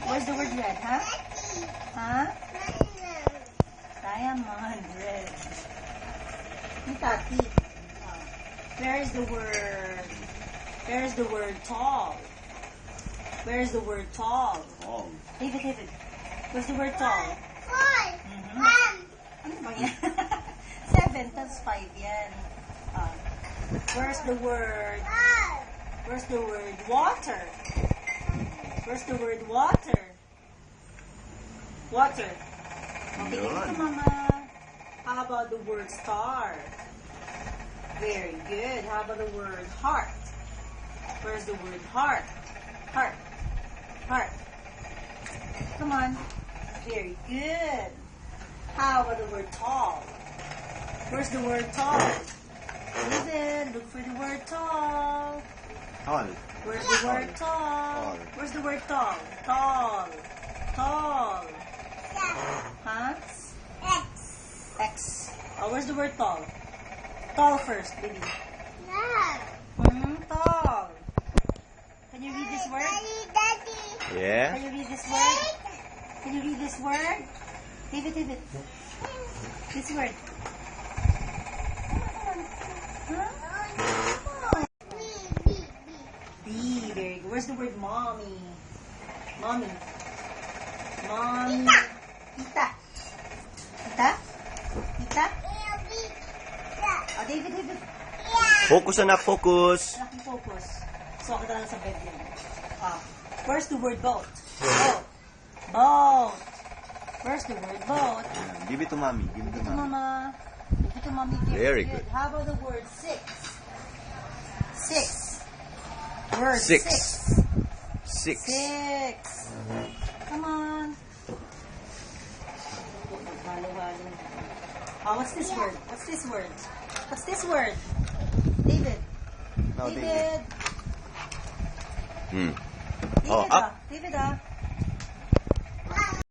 Where's the word red, huh? Huh? Diamond, red. Tati. Where is the word? Where is the word tall? Where is the word tall? Tall. David. Where's the word tall? Ano ba yan? 7 plus 5 yan. Where's the word? Where's the word water? Where's the word water? Water. Okay, give it to Mama. How about the word star? Very good. How about the word heart? Where's the word heart? Heart. Heart. Come on. Very good. How about the word tall? Where's the word tall? David, look for the word tall. Tall. Where's the word tall? Where's the word tall? Tall. Tall. Huh? X. Oh, where's the word tall? Tall first, baby. Tall. Can you read this word? Yeah. Can you read this word? Can you read this word? David. This word. B. Very good. Where's the word mommy? Mommy. Mommy. Tita. Tita? Tita? Oh, David. Focus anak, focus. Malaking focus. So, kita lang sa bed yan. Where's the word boat? Boat. Boat. Where's the word boat? Give it to mommy. Give it to mommy. Mama. Give it to mommy. Very good. How about the word 6? 6. Word 6. 6. 6. Come on. What's this word? What's this word? What's this word? David. No, David. Hmm. David, up. David.